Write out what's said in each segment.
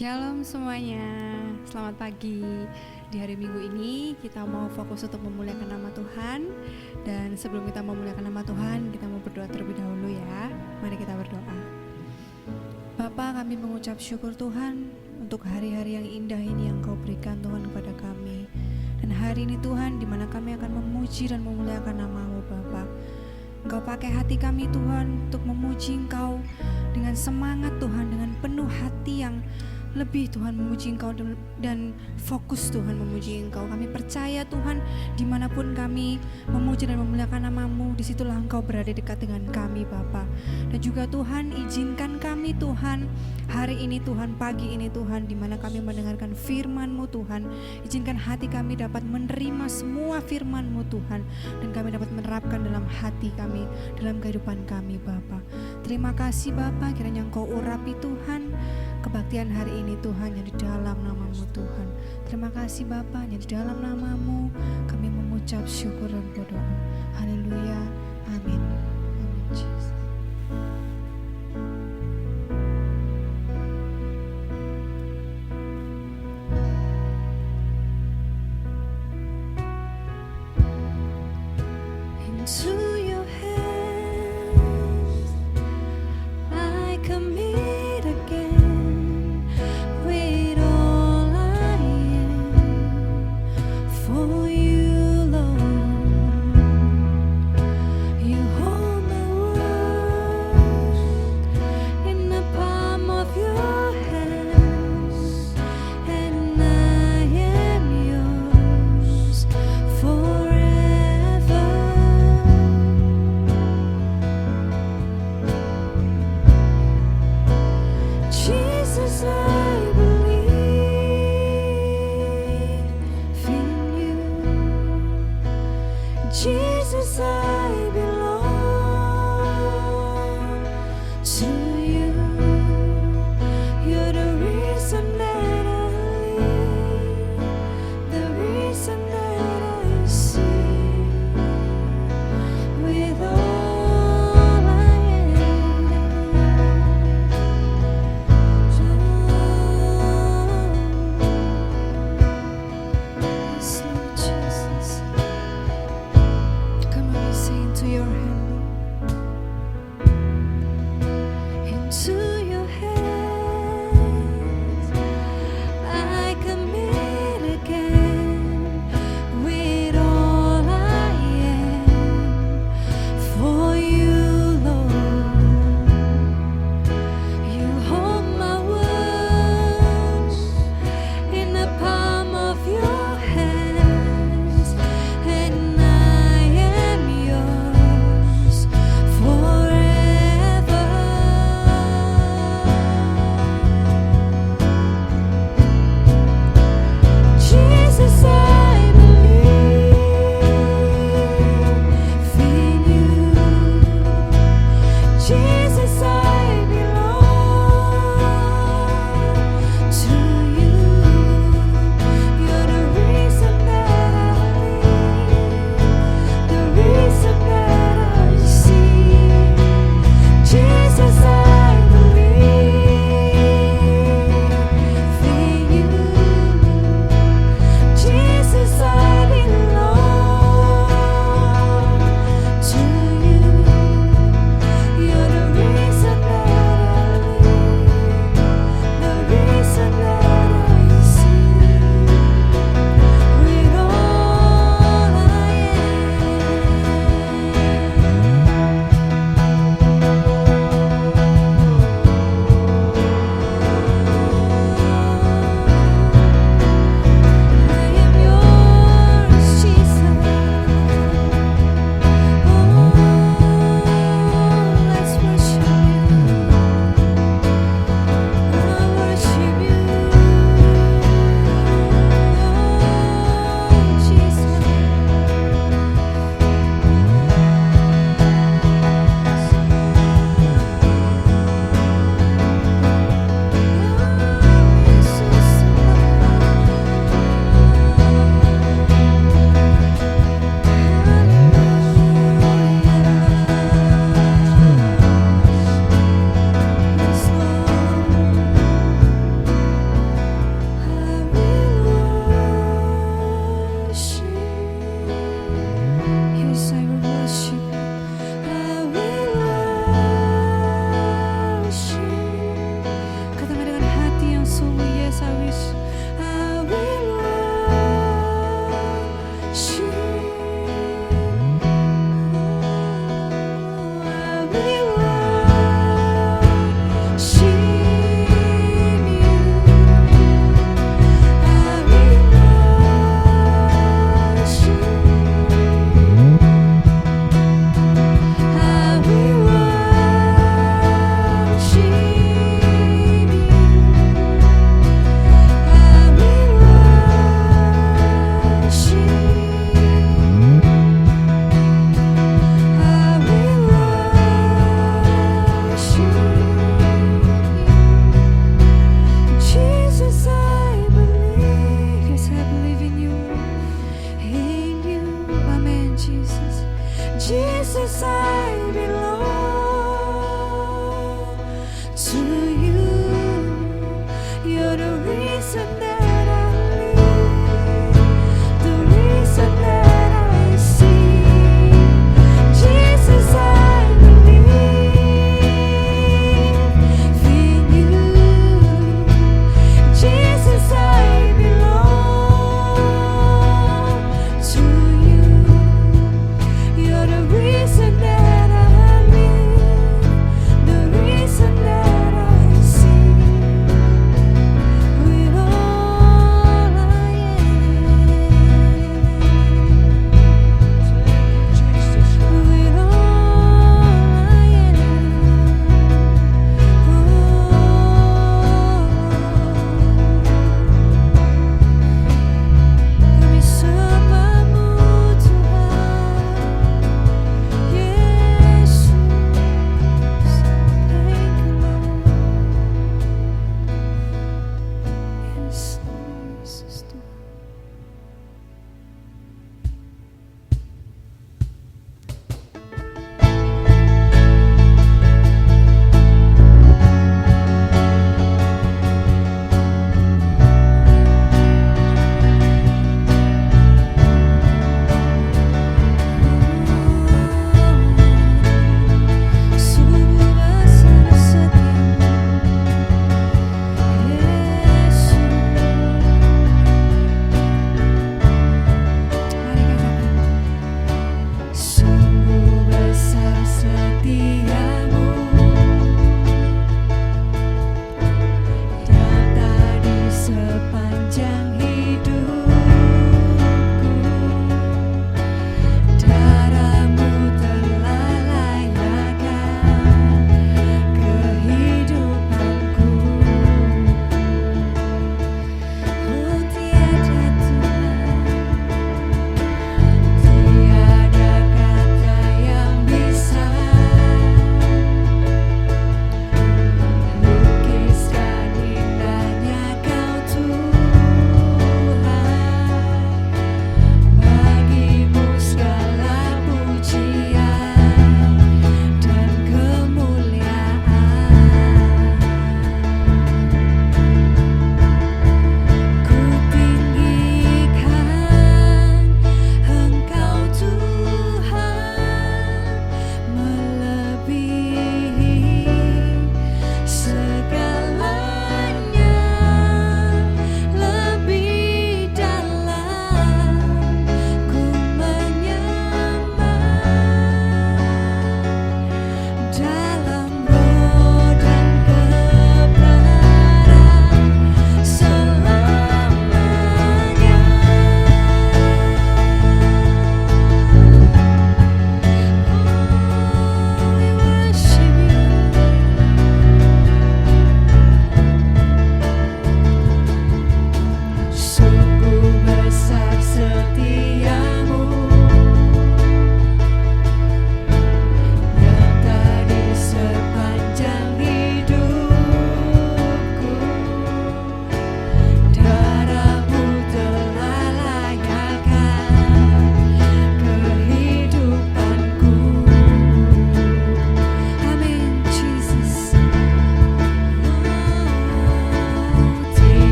Shalom semuanya, selamat pagi. Di hari Minggu ini kita mau fokus untuk memuliakan nama Tuhan. Dan sebelum kita memuliakan nama Tuhan, kita mau berdoa terlebih dahulu ya. Mari kita berdoa. Bapa, kami mengucap syukur Tuhan untuk hari-hari yang indah ini yang Kau berikan Tuhan kepada kami. Dan hari ini Tuhan, di mana kami akan memuji dan memuliakan nama-Mu Bapa. Engkau pakai hati kami Tuhan untuk memuji Engkau dengan semangat Tuhan, dengan penuh hati yang lebih Tuhan memuji Engkau dan fokus Tuhan memuji Engkau. Kami percaya Tuhan, dimanapun kami memuji dan memuliakan nama-Mu, disitulah Engkau berada dekat dengan kami Bapa. Dan juga Tuhan, izinkan kami Tuhan hari ini Tuhan, pagi ini Tuhan, di mana kami mendengarkan firman-Mu Tuhan, izinkan hati kami dapat menerima semua firman-Mu Tuhan, dan kami dapat menerapkan dalam hati kami, dalam kehidupan kami Bapa. Terima kasih Bapa, kiranya Engkau urapi Tuhan kebaktian hari ini Tuhan, yang di dalam nama-Mu Tuhan. Terima kasih Bapa, yang di dalam nama-Mu kami mengucap syukur dan berdoa. Haleluya, amin. Amin Jesus. Into your hands I commit again, with all I am for you, Lord. You hold my world in the palm of your hands, and I am yours forever. Jesus, I believe in you. Jesus, I belong to you. You're the reason that I live, the reason that I see. With all I am, yes, Lord Jesus. Come on, we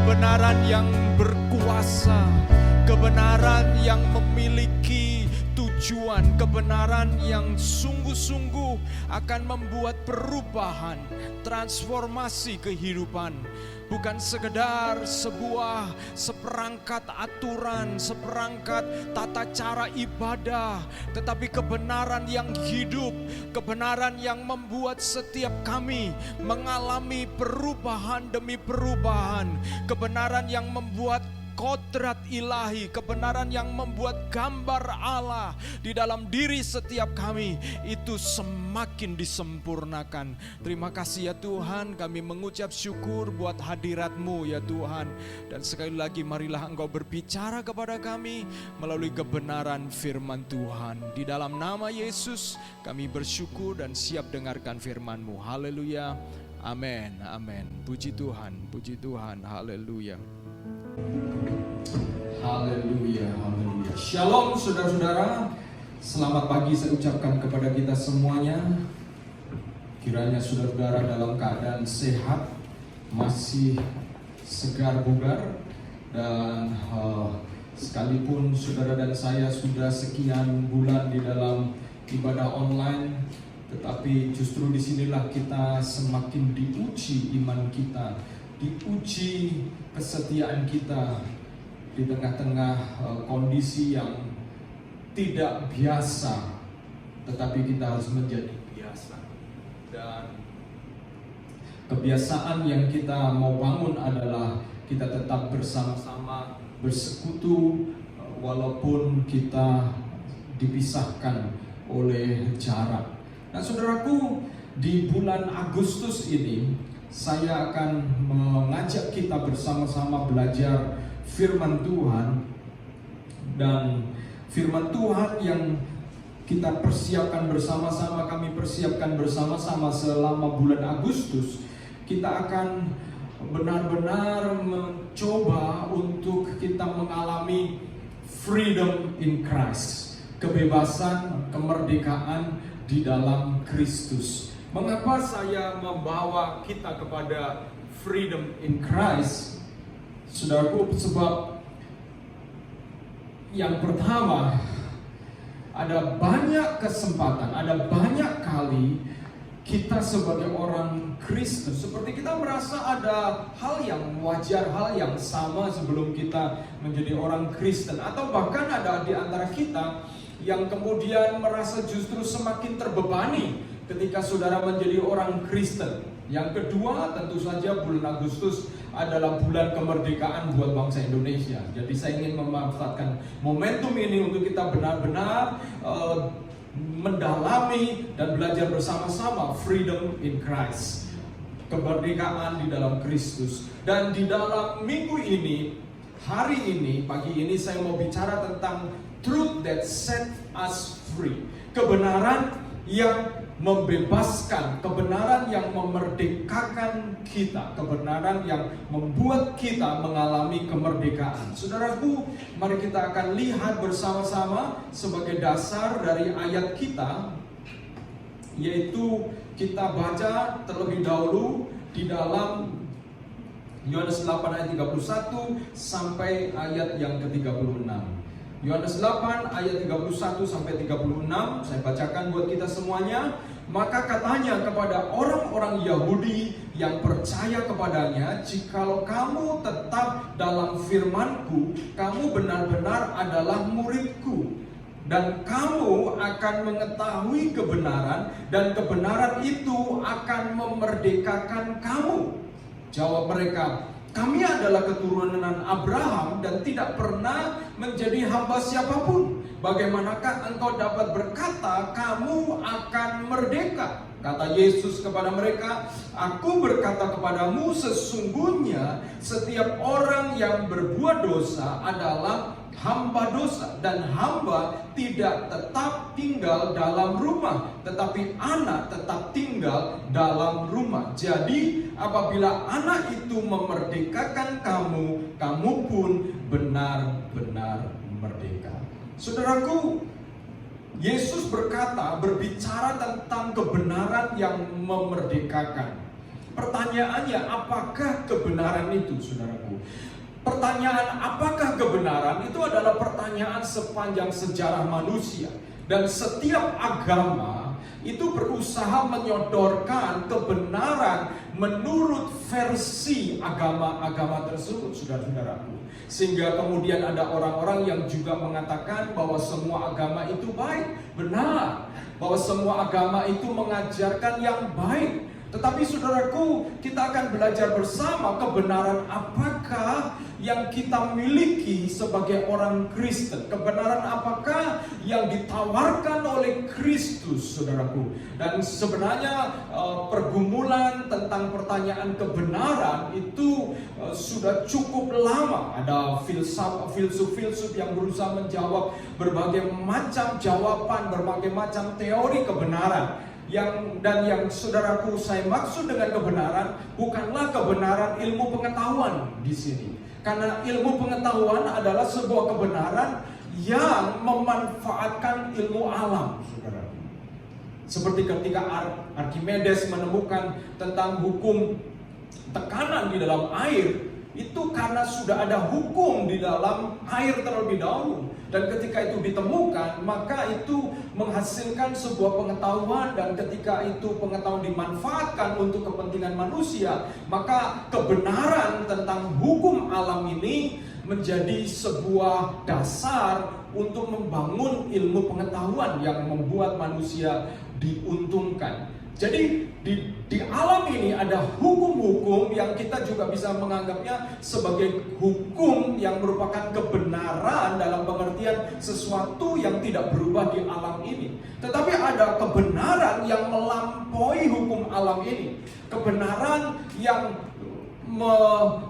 kebenaran yang berkuasa, kebenaran yang memiliki tujuan, kebenaran yang sungguh-sungguh akan membuat perubahan, transformasi kehidupan. Bukan sekedar seperangkat aturan, seperangkat tata cara ibadah, tetapi kebenaran yang hidup, kebenaran yang membuat setiap kami mengalami perubahan demi perubahan, kebenaran yang membuat kodrat ilahi, kebenaran yang membuat gambar Allah di dalam diri setiap kami itu semakin disempurnakan. Terima kasih ya Tuhan, kami mengucap syukur buat hadirat-Mu ya Tuhan. Dan sekali lagi marilah Engkau berbicara kepada kami melalui kebenaran firman Tuhan. Di dalam nama Yesus kami bersyukur dan siap dengarkan firman-Mu. Haleluya, amin, amin. Puji Tuhan, haleluya. Haleluya, haleluya. Shalom saudara-saudara. Selamat pagi saya ucapkan kepada kita semuanya. Kiranya saudara-saudara dalam keadaan sehat, masih segar bugar, dan sekalipun saudara dan saya sudah sekian bulan di dalam ibadah online, tetapi justru disinilah kita semakin diuji iman kita, diuji kesetiaan kita di tengah-tengah kondisi yang tidak biasa, tetapi kita harus menjadi biasa. Dan kebiasaan yang kita mau bangun adalah kita tetap bersama-sama bersekutu walaupun kita dipisahkan oleh jarak. Nah saudaraku, di bulan Agustus ini saya akan mengajak kita bersama-sama belajar firman Tuhan. Dan firman Tuhan yang kita persiapkan bersama-sama, kami persiapkan bersama-sama selama bulan Agustus, kita akan benar-benar mencoba untuk kita mengalami freedom in Christ, kebebasan, kemerdekaan di dalam Kristus. Mengapa saya membawa kita kepada freedom in Christ? Saudaraku, sebab yang pertama, ada banyak kesempatan, ada banyak kali kita sebagai orang Kristen, seperti kita merasa ada hal yang wajar, hal yang sama sebelum kita menjadi orang Kristen. Atau bahkan ada di antara kita yang kemudian merasa justru semakin terbebani ketika saudara menjadi orang Kristen. Yang kedua, tentu saja bulan Agustus adalah bulan kemerdekaan buat bangsa Indonesia. Jadi saya ingin memanfaatkan momentum ini untuk kita benar-benar mendalami dan belajar bersama-sama freedom in Christ, kemerdekaan di dalam Kristus. Dan di dalam minggu ini, hari ini, pagi ini saya mau bicara tentang Truth that set us free. Kebenaran yang membebaskan, kebenaran yang memerdekakan kita, kebenaran yang membuat kita mengalami kemerdekaan. Saudaraku, mari kita akan lihat bersama-sama sebagai dasar dari ayat kita, yaitu kita baca terlebih dahulu di dalam Yohanes 8 ayat 31 sampai ayat yang ke-36. Yohanes 8 ayat 31 sampai 36, saya bacakan buat kita semuanya. Maka katanya kepada orang-orang Yahudi yang percaya kepadanya, jikalau kamu tetap dalam firman-Ku, kamu benar-benar adalah murid-Ku, dan kamu akan mengetahui kebenaran, dan kebenaran itu akan memerdekakan kamu. Jawab mereka, kami adalah keturunan Abraham dan tidak pernah menjadi hamba siapapun. Bagaimanakah engkau dapat berkata kamu akan merdeka? Kata Yesus kepada mereka, aku berkata kepadamu, sesungguhnya setiap orang yang berbuat dosa adalah hamba dosa, dan hamba tidak tetap tinggal dalam rumah, tetapi anak tetap tinggal dalam rumah. Jadi apabila anak itu memerdekakan kamu, kamu pun benar-benar merdeka. Saudaraku, Yesus berbicara tentang kebenaran yang memerdekakan. Pertanyaannya, apakah kebenaran itu, saudaraku? Pertanyaan apakah kebenaran itu adalah pertanyaan sepanjang sejarah manusia. Dan setiap agama itu berusaha menyodorkan kebenaran menurut versi agama-agama tersebut, saudara-saudaraku. Sehingga kemudian ada orang-orang yang juga mengatakan bahwa semua agama itu baik. Benar, bahwa semua agama itu mengajarkan yang baik. Tetapi saudaraku, kita akan belajar bersama kebenaran apakah yang kita miliki sebagai orang Kristen. Kebenaran apakah yang ditawarkan oleh Kristus, saudaraku. Dan sebenarnya pergumulan tentang pertanyaan kebenaran itu sudah cukup lama. Ada filsuf-filsuf yang berusaha menjawab berbagai macam jawaban, berbagai macam teori kebenaran. Yang saudaraku, saya maksud dengan kebenaran bukanlah kebenaran ilmu pengetahuan di sini. Karena ilmu pengetahuan adalah sebuah kebenaran yang memanfaatkan ilmu alam, saudaraku. Seperti ketika Archimedes menemukan tentang hukum tekanan di dalam air, itu karena sudah ada hukum di dalam air terlebih dahulu. Dan ketika itu ditemukan, maka itu menghasilkan sebuah pengetahuan. Dan ketika itu pengetahuan dimanfaatkan untuk kepentingan manusia, maka kebenaran tentang hukum alam ini menjadi sebuah dasar untuk membangun ilmu pengetahuan yang membuat manusia diuntungkan. Jadi di alam ini ada hukum-hukum yang kita juga bisa menganggapnya sebagai hukum yang merupakan kebenaran dalam pengertian sesuatu yang tidak berubah di alam ini. Tetapi ada kebenaran yang melampaui hukum alam ini. Kebenaran yang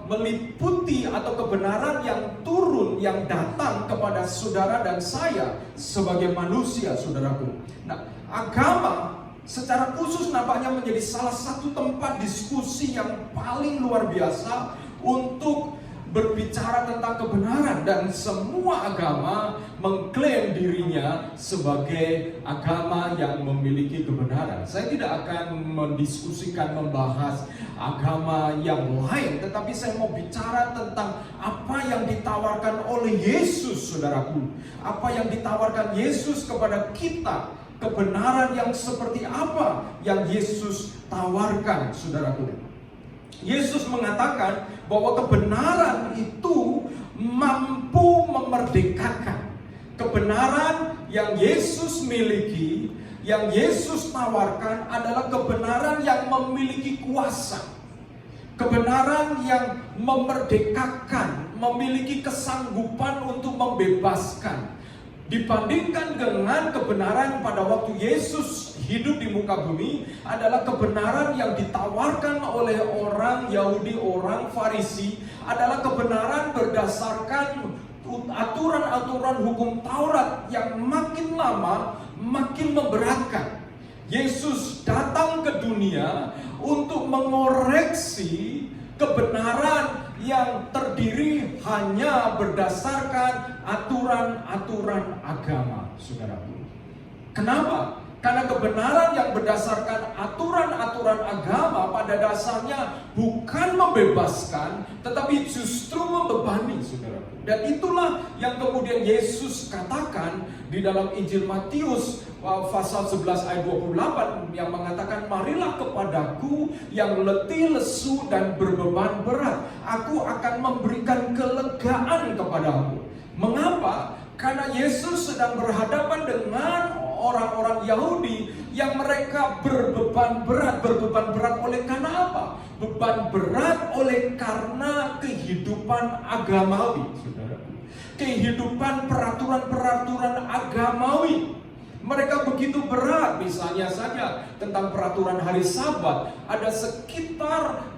meliputi atau kebenaran yang turun, yang datang kepada saudara dan saya sebagai manusia, saudaraku. Nah, agama secara khusus nampaknya menjadi salah satu tempat diskusi yang paling luar biasa untuk berbicara tentang kebenaran. Dan semua agama mengklaim dirinya sebagai agama yang memiliki kebenaran. Saya tidak akan mendiskusikan, membahas agama yang lain, tetapi saya mau bicara tentang apa yang ditawarkan oleh Yesus, saudaraku. Apa yang ditawarkan Yesus kepada kita. Kebenaran yang seperti apa yang Yesus tawarkan, saudaraku? Yesus mengatakan bahwa kebenaran itu mampu memerdekakan. Kebenaran yang Yesus miliki, yang Yesus tawarkan adalah kebenaran yang memiliki kuasa. Kebenaran yang memerdekakan, memiliki kesanggupan untuk membebaskan. Dibandingkan dengan kebenaran pada waktu Yesus hidup di muka bumi, adalah kebenaran yang ditawarkan oleh orang Yahudi, orang Farisi, adalah kebenaran berdasarkan aturan-aturan hukum Taurat yang makin lama makin memberatkan. Yesus datang ke dunia untuk mengoreksi kebenaran yang terdiri hanya berdasarkan aturan-aturan agama, saudaraku. Kenapa? Karena kebenaran yang berdasarkan aturan-aturan agama pada dasarnya bukan membebaskan, tetapi justru membebani, saudaraku. Dan itulah yang kemudian Yesus katakan di dalam Injil Matius pasal 11 ayat 28 yang mengatakan, marilah kepadaku yang letih, lesu, dan berbeban berat. Aku akan memberikan kelegaan kepadamu. Mengapa? Karena Yesus sedang berhadapan dengan orang-orang Yahudi yang mereka berbeban berat. Berbeban berat oleh karena apa? Beban berat oleh karena kehidupan agamawi, saudara. Kehidupan peraturan-peraturan agamawi. Mereka begitu berat, misalnya saja tentang peraturan hari Sabat. Ada sekitar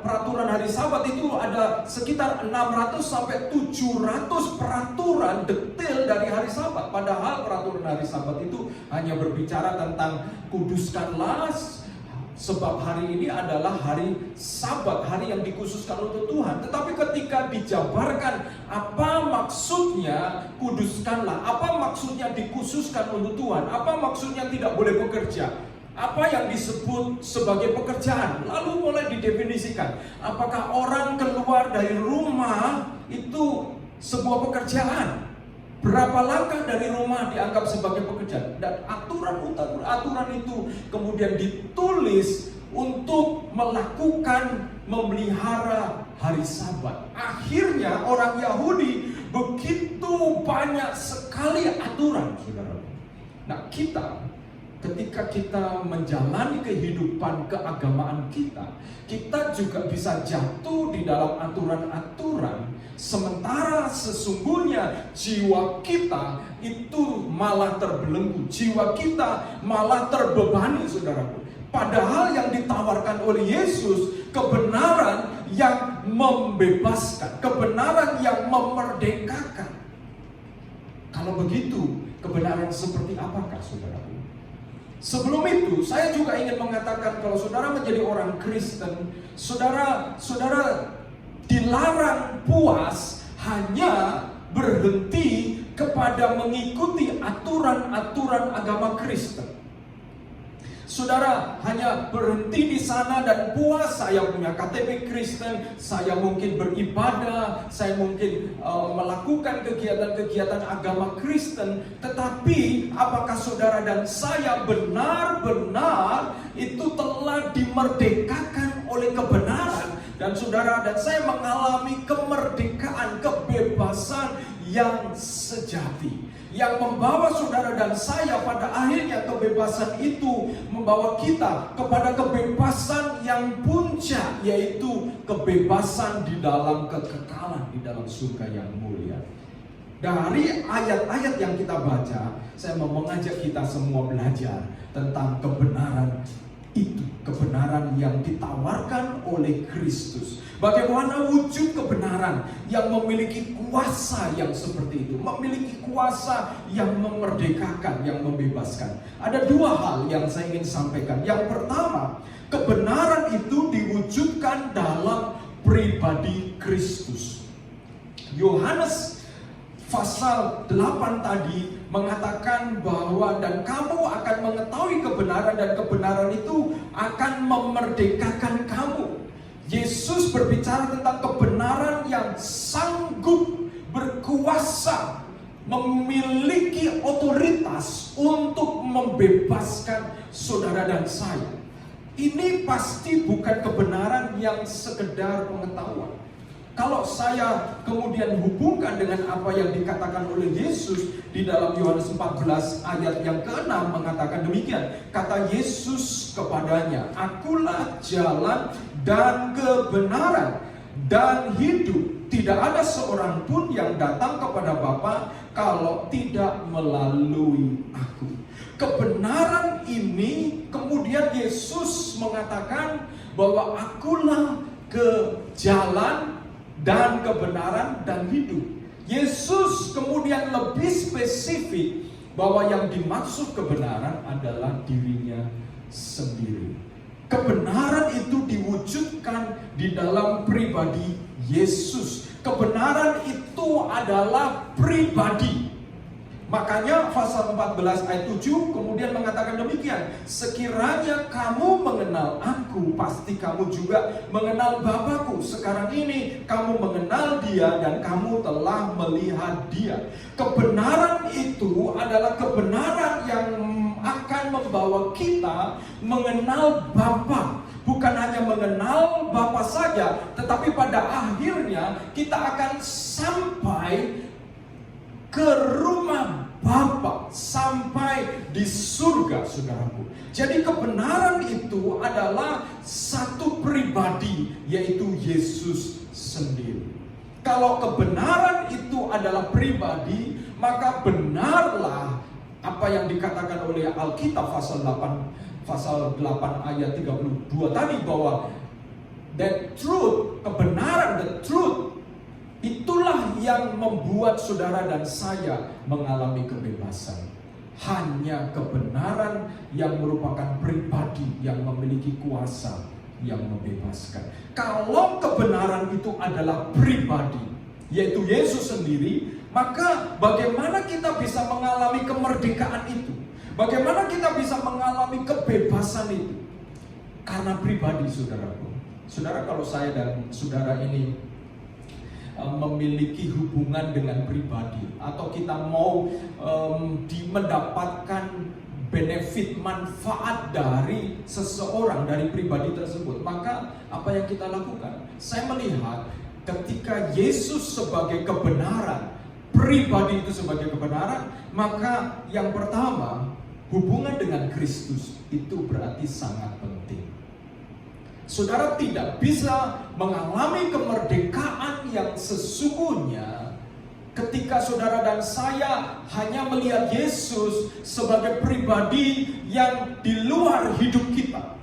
peraturan hari Sabat itu ada sekitar 600 sampai 700 peraturan detail dari hari Sabat. Padahal peraturan hari Sabat itu hanya berbicara tentang kuduskanlah, sebab hari ini adalah hari Sabat, hari yang dikhususkan untuk Tuhan. Tetapi ketika dijabarkan apa maksudnya kuduskanlah, apa maksudnya dikhususkan untuk Tuhan, apa maksudnya tidak boleh bekerja, apa yang disebut sebagai pekerjaan, lalu mulai didefinisikan. Apakah orang keluar dari rumah itu sebuah pekerjaan? Berapa langkah dari rumah dianggap sebagai pekerjaan? Dan aturan itu kemudian ditulis untuk melakukan memelihara hari Sabat. Akhirnya orang Yahudi begitu banyak sekali aturan, saudara. Nah, ketika kita menjalani kehidupan keagamaan kita juga bisa jatuh di dalam aturan-aturan. Sementara sesungguhnya jiwa kita itu malah terbelenggu, jiwa kita malah terbebani, saudaraku. Padahal yang ditawarkan oleh Yesus kebenaran yang membebaskan, kebenaran yang memerdekakan. Kalau begitu, kebenaran seperti apakah, saudaraku? Sebelum itu, saya juga ingin mengatakan kalau saudara menjadi orang Kristen, saudara dilarang puas hanya berhenti kepada mengikuti aturan-aturan agama Kristen. Saudara hanya berhenti di sana dan puas, saya punya KTP Kristen, saya mungkin beribadah, saya mungkin melakukan kegiatan-kegiatan agama Kristen. Tetapi apakah saudara dan saya benar-benar itu telah dimerdekakan oleh kebenaran? Dan saudara dan saya mengalami kemerdekaan, kebebasan yang sejati, yang membawa saudara dan saya pada akhirnya kebebasan itu membawa kita kepada kebebasan yang puncak, yaitu kebebasan di dalam kekekalan di dalam surga yang mulia. Dari ayat-ayat yang kita baca, saya mau mengajak kita semua belajar tentang kebenaran itu, kebenaran yang ditawarkan oleh Kristus. Bagaimana wujud kebenaran yang memiliki kuasa yang seperti itu, memiliki kuasa yang memerdekakan, yang membebaskan. Ada dua hal yang saya ingin sampaikan. Yang pertama, kebenaran itu diwujudkan dalam pribadi Kristus. Yohanes pasal 8 tadi mengatakan bahwa dan kamu akan mengetahui kebenaran dan kebenaran itu akan memerdekakan kamu. Yesus berbicara tentang kebenaran yang sanggup, berkuasa, memiliki otoritas untuk membebaskan saudara dan saya. Ini pasti bukan kebenaran yang sekedar pengetahuan. Kalau saya kemudian hubungkan dengan apa yang dikatakan oleh Yesus di dalam Yohanes 14 ayat yang ke-6 mengatakan demikian. Kata Yesus kepadanya, akulah jalan dan kebenaran dan hidup. Tidak ada seorang pun yang datang kepada Bapa kalau tidak melalui aku. Kebenaran ini kemudian Yesus mengatakan bahwa akulah ke jalan dan kebenaran dan hidup. Yesus kemudian lebih spesifik bahwa yang dimaksud kebenaran adalah dirinya sendiri. Kebenaran itu diwujudkan di dalam pribadi Yesus. Kebenaran itu adalah pribadi. Makanya pasal 14 ayat 7 kemudian mengatakan demikian. Sekiranya kamu mengenal aku, pasti kamu juga mengenal Bapa-Ku. Sekarang ini kamu mengenal Dia dan kamu telah melihat Dia. Kebenaran itu adalah kebenaran yang akan membawa kita mengenal Bapa. Bukan hanya mengenal Bapa saja, tetapi pada akhirnya kita akan sampai ke rumah Bapa, sampai di surga, saudaraku. Jadi kebenaran itu adalah satu pribadi, yaitu Yesus sendiri. Kalau kebenaran itu adalah pribadi, maka benarlah apa yang dikatakan oleh Alkitab pasal 8 ayat 32 tadi, bahwa that truth, kebenaran, the truth, itulah yang membuat saudara dan saya mengalami kebebasan. Hanya kebenaran yang merupakan pribadi yang memiliki kuasa yang membebaskan. Kalau kebenaran itu adalah pribadi, yaitu Yesus sendiri, maka bagaimana kita bisa mengalami kemerdekaan itu? Bagaimana kita bisa mengalami kebebasan itu? Karena pribadi, saudaraku. Saudara, kalau saya dan saudara ini memiliki hubungan dengan pribadi, atau kita mau mendapatkan benefit, manfaat dari seseorang, dari pribadi tersebut, maka apa yang kita lakukan? Saya melihat ketika Yesus sebagai kebenaran, pribadi itu sebagai kebenaran, maka yang pertama, hubungan dengan Kristus itu berarti sangat penting. Saudara tidak bisa mengalami kemerdekaan yang sesungguhnya ketika saudara dan saya hanya melihat Yesus sebagai pribadi yang di luar hidup kita.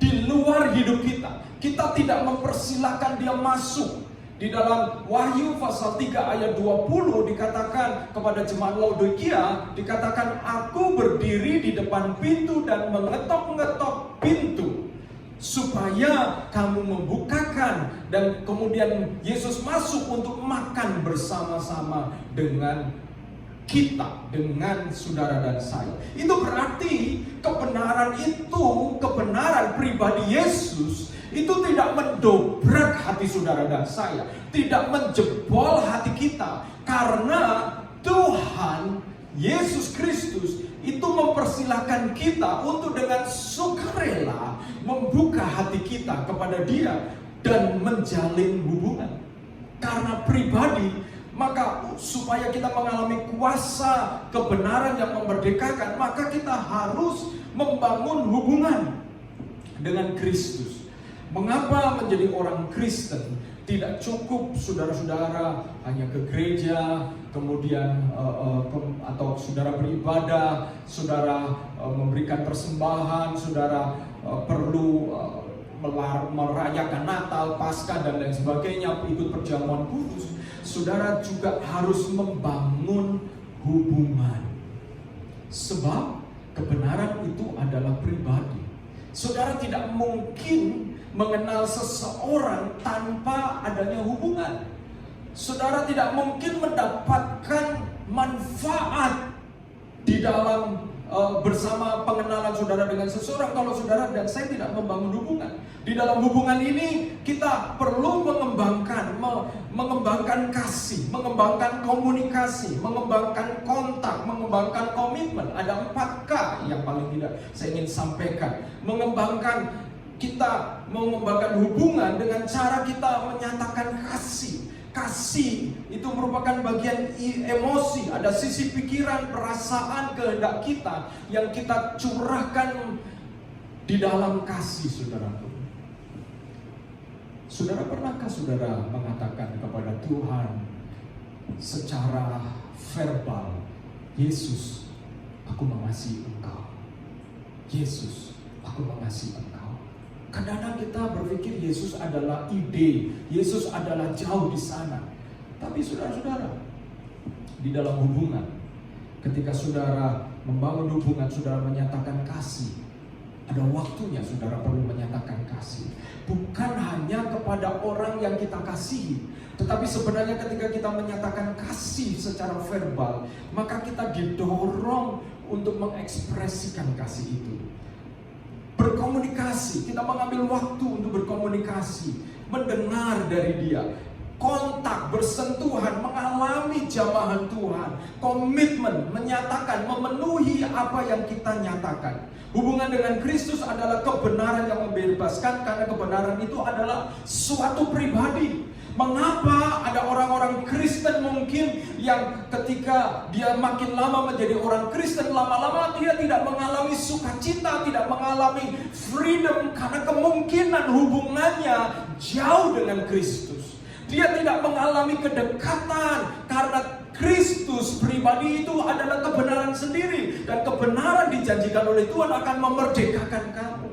Di luar hidup kita. Kita tidak mempersilahkan dia masuk. Di dalam Wahyu pasal 3 ayat 20 dikatakan kepada jemaat Laodikia, dikatakan, aku berdiri di depan pintu dan mengetok-ngetok pintu, supaya kamu membukakan. Dan kemudian Yesus masuk untuk makan bersama-sama dengan kita, dengan saudara dan saya. Itu berarti kebenaran itu, kebenaran pribadi Yesus itu tidak mendobrak hati saudara dan saya, tidak menjebol hati kita, karena Tuhan Yesus Kristus itu mempersilahkan kita untuk dengan sukarela membuka hati kita kepada Dia dan menjalin hubungan. Karena pribadi, maka supaya kita mengalami kuasa kebenaran yang memerdekakan, maka kita harus membangun hubungan dengan Kristus. Mengapa menjadi orang Kristen tidak cukup saudara-saudara hanya ke gereja, kemudian atau saudara beribadah, saudara memberikan persembahan, saudara perlu merayakan Natal, Paskah dan lain sebagainya, ikut perjamuan kudus. Saudara juga harus membangun hubungan, sebab kebenaran itu adalah pribadi. Saudara tidak mungkin mengenal seseorang tanpa adanya hubungan. Saudara tidak mungkin mendapatkan manfaat di dalam bersama pengenalan saudara dengan seseorang kalau saudara dan saya tidak membangun hubungan. Di dalam hubungan ini kita perlu mengembangkan kasih, mengembangkan komunikasi, mengembangkan kontak, mengembangkan komitmen. Ada 4K yang paling tidak saya ingin sampaikan. Kita mengembangkan hubungan dengan cara kita menyatakan kasih. Kasih itu merupakan bagian emosi, ada sisi pikiran, perasaan, kehendak kita yang kita curahkan di dalam kasih, saudaraku. Saudara, pernahkah saudara mengatakan kepada Tuhan secara verbal, Yesus, aku mengasihi Engkau. Yesus, aku mengasihi Engkau. Kadang-kadang kita berpikir Yesus adalah ide, Yesus adalah jauh di sana. Tapi saudara-saudara, di dalam hubungan, ketika saudara membangun hubungan, saudara menyatakan kasih, ada waktunya saudara perlu menyatakan kasih. Bukan hanya kepada orang yang kita kasihi, tetapi sebenarnya ketika kita menyatakan kasih secara verbal, maka kita didorong untuk mengekspresikan kasih itu. Berkomunikasi, kita mengambil waktu untuk berkomunikasi, mendengar dari dia, kontak, bersentuhan, mengalami jamahan Tuhan, komitmen, menyatakan, memenuhi apa yang kita nyatakan. Hubungan dengan Kristus adalah kebenaran yang membebaskan, karena kebenaran itu adalah suatu pribadi. Mengapa ada orang-orang Kristen mungkin yang ketika dia makin lama menjadi orang Kristen, lama-lama dia tidak mengalami sukacita, tidak mengalami freedom, karena kemungkinan hubungannya jauh dengan Kristus. Dia tidak mengalami kedekatan karena Kristus pribadi itu adalah kebenaran sendiri, dan kebenaran dijanjikan oleh Tuhan akan memerdekakan kamu.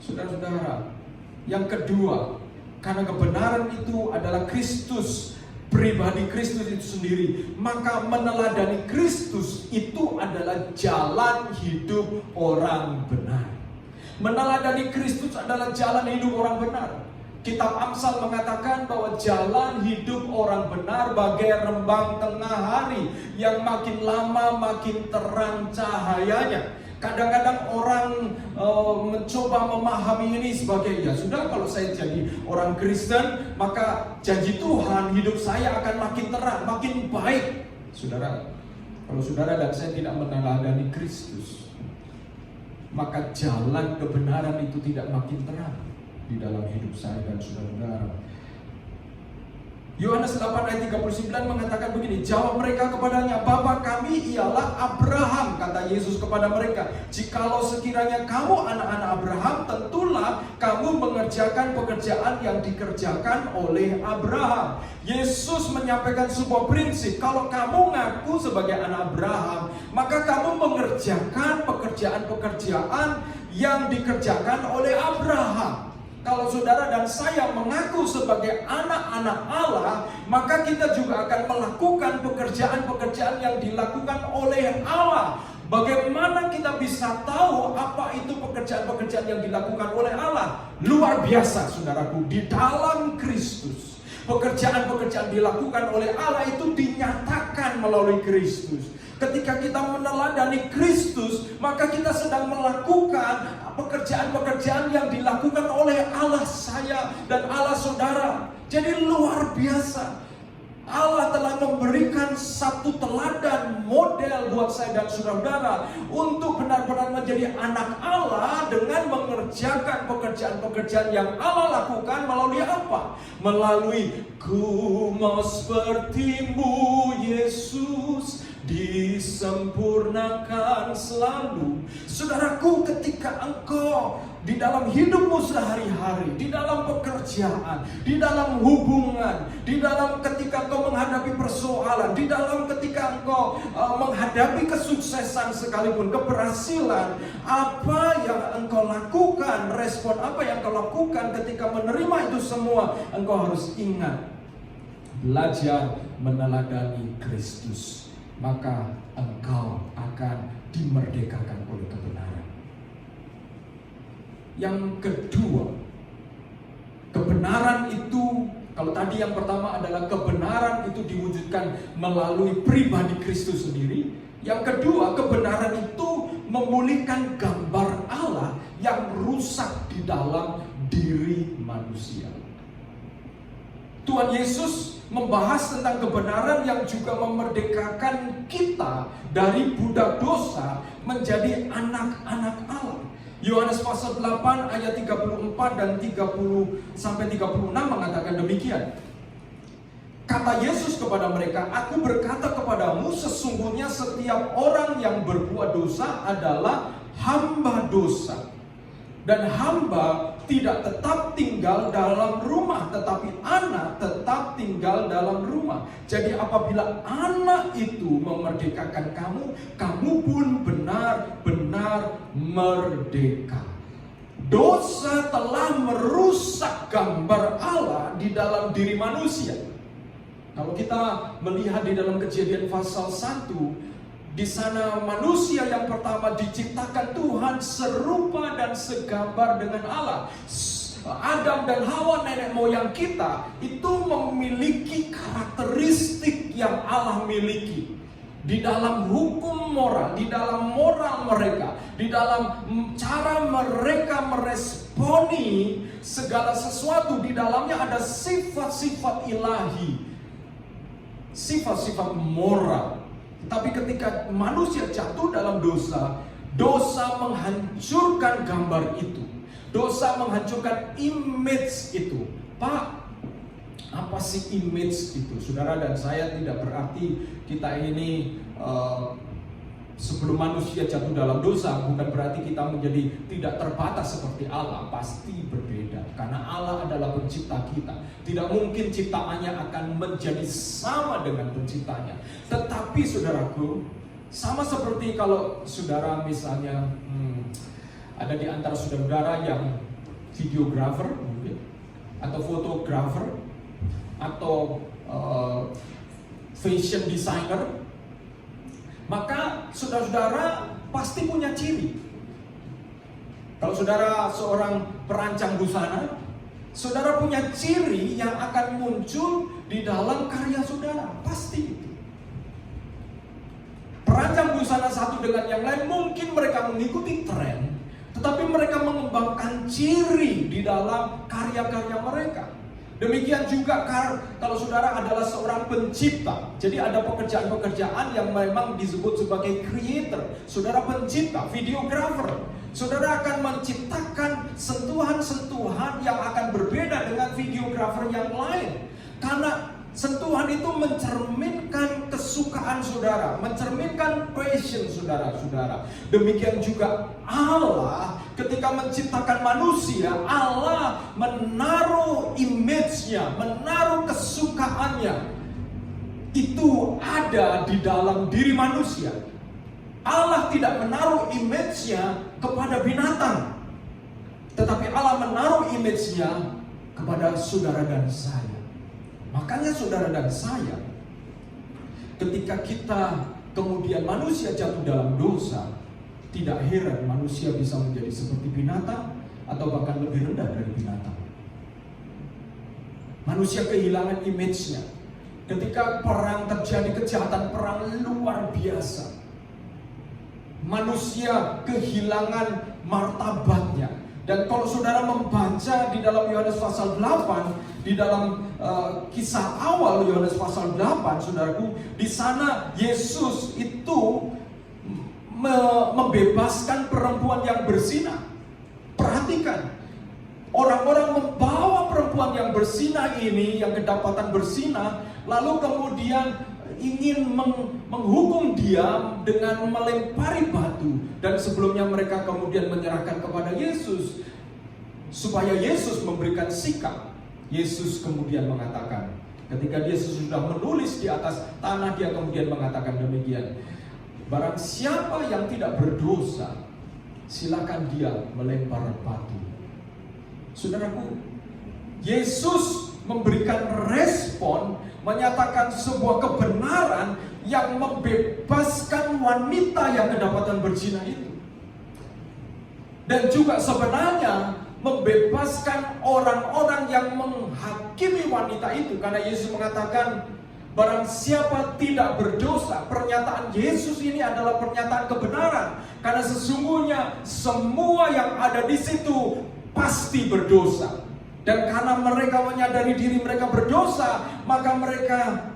Saudara-saudara, yang kedua, karena kebenaran itu adalah Kristus, pribadi Kristus itu sendiri, maka meneladani Kristus itu adalah jalan hidup orang benar. Meneladani Kristus adalah jalan hidup orang benar. Kitab Amsal mengatakan bahwa jalan hidup orang benar bagai rembang tengah hari yang makin lama makin terang cahayanya. Kadang-kadang orang mencoba memahami ini sebagai, ya sudah, kalau saya jadi orang Kristen maka janji Tuhan hidup saya akan makin terang, makin baik. Saudara, kalau saudara dan saya tidak meneladani Kristus, maka jalan kebenaran itu tidak makin terang di dalam hidup saya dan saudara-saudara. Yohanes 8 ayat 39 mengatakan begini, jawab mereka kepadanya, Bapa kami ialah Abraham, kata Yesus kepada mereka. Jikalau sekiranya kamu anak-anak Abraham, tentulah kamu mengerjakan pekerjaan yang dikerjakan oleh Abraham. Yesus menyampaikan sebuah prinsip, kalau kamu ngaku sebagai anak Abraham, maka kamu mengerjakan pekerjaan-pekerjaan yang dikerjakan oleh Abraham. Kalau saudara dan saya mengaku sebagai anak-anak Allah, maka kita juga akan melakukan pekerjaan-pekerjaan yang dilakukan oleh Allah. Bagaimana kita bisa tahu apa itu pekerjaan-pekerjaan yang dilakukan oleh Allah? Luar biasa, saudaraku, di dalam Kristus. Pekerjaan-pekerjaan dilakukan oleh Allah itu dinyatakan melalui Kristus. Ketika kita meneladani Kristus, maka kita sedang melakukan pekerjaan-pekerjaan yang dilakukan oleh Allah saya dan Allah saudara. Jadi luar biasa. Allah telah memberikan satu teladan model buat saya dan saudara untuk benar-benar menjadi anak Allah dengan mengerjakan pekerjaan-pekerjaan yang Allah lakukan melalui apa? Melalui ku mau sepertimu Yesus, disempurnakan selalu. Saudaraku, ketika engkau di dalam hidupmu sehari-hari, di dalam pekerjaan, di dalam hubungan, di dalam ketika engkau menghadapi persoalan, di dalam ketika engkau menghadapi kesuksesan sekalipun, keberhasilan, apa yang engkau lakukan, respon apa yang engkau lakukan ketika menerima itu semua, engkau harus ingat, belajar meneladani Kristus, maka engkau akan dimerdekakan oleh kebenaran. Yang kedua, kebenaran itu, kalau tadi yang pertama adalah kebenaran itu diwujudkan melalui pribadi Kristus sendiri. Yang kedua, kebenaran itu memulihkan gambar Allah yang rusak di dalam diri manusia. Tuhan Yesus membahas tentang kebenaran yang juga memerdekakan kita dari budak dosa menjadi anak-anak Allah. Yohanes pasal 8 ayat 34 dan 30 sampai 36 mengatakan demikian. Kata Yesus kepada mereka, Aku berkata kepadamu, sesungguhnya setiap orang yang berbuat dosa adalah hamba dosa. Dan hamba tidak tetap tinggal dalam rumah, tetapi anak tetap tinggal dalam rumah. Jadi apabila anak itu memerdekakan kamu, kamu pun benar-benar merdeka. Dosa telah merusak gambar Allah di dalam diri manusia. Kalau kita melihat di dalam Kejadian pasal 1, di sana manusia yang pertama diciptakan Tuhan serupa dan segambar dengan Allah. Adam dan Hawa, nenek moyang kita, itu memiliki karakteristik yang Allah miliki. Di dalam hukum moral, di dalam moral mereka, di dalam cara mereka meresponi segala sesuatu, di dalamnya ada sifat-sifat ilahi, sifat-sifat moral. Tapi ketika manusia jatuh dalam dosa, dosa menghancurkan gambar itu. Dosa menghancurkan image itu. Pak, apa sih image itu? Saudara dan saya, tidak berarti kita ini sebelum manusia jatuh dalam dosa, bukan berarti kita menjadi tidak terbatas seperti Allah. Pasti berbeda, karena Allah adalah pencipta kita. Tidak mungkin ciptaannya akan menjadi sama dengan penciptanya. Tetapi saudaraku, sama seperti kalau saudara misalnya ada di antara saudara yang videographer mungkin, atau fotografer, atau fashion designer, maka saudara-saudara pasti punya ciri. Kalau saudara seorang perancang busana, saudara punya ciri yang akan muncul di dalam karya saudara, pasti itu. Perancang busana satu dengan yang lain mungkin mereka mengikuti tren, tetapi mereka mengembangkan ciri di dalam karya-karya mereka. Demikian juga kalau saudara adalah seorang pencipta. Jadi ada pekerjaan-pekerjaan yang memang disebut sebagai creator. Saudara pencipta, videographer. Saudara akan menciptakan sentuhan-sentuhan yang akan berbeda dengan videographer yang lain. Karena sentuhan itu mencerminkan kesukaan saudara, mencerminkan passion saudara-saudara. Demikian juga Allah ketika menciptakan manusia, Allah menaruh image-nya, menaruh kesukaannya. Itu ada di dalam diri manusia. Allah tidak menaruh image-nya kepada binatang, tetapi Allah menaruh image-nya kepada saudara dan saya. Makanya saudara dan saya, ketika kita kemudian manusia jatuh dalam dosa, tidak heran manusia bisa menjadi seperti binatang atau bahkan lebih rendah dari binatang. Manusia kehilangan image-nya. Ketika perang terjadi, kejahatan perang luar biasa, manusia kehilangan martabatnya. Dan kalau saudara membaca di dalam Yohanes pasal 8, di dalam kisah awal Yohanes pasal 8, saudaraku, di sana Yesus itu membebaskan perempuan yang berzina. Perhatikan, orang-orang membawa perempuan yang berzina ini, yang kedapatan berzina, lalu kemudian ingin menghukum dia dengan melempari batu. Dan sebelumnya mereka kemudian menyerahkan kepada Yesus supaya Yesus memberikan sikap. Yesus kemudian mengatakan, ketika Yesus sudah menulis di atas tanah, dia kemudian mengatakan demikian, barang siapa yang tidak berdosa, silakan dia melempar batu. Saudaraku, Yesus memberikan respon, menyatakan sebuah kebenaran yang membebaskan wanita yang kedapatan berzina itu. Dan juga sebenarnya membebaskan orang-orang yang menghakimi wanita itu. Karena Yesus mengatakan, barang siapa tidak berdosa. Pernyataan Yesus ini adalah pernyataan kebenaran. Karena sesungguhnya semua yang ada di situ pasti berdosa. Dan karena mereka menyadari diri mereka berdosa, maka mereka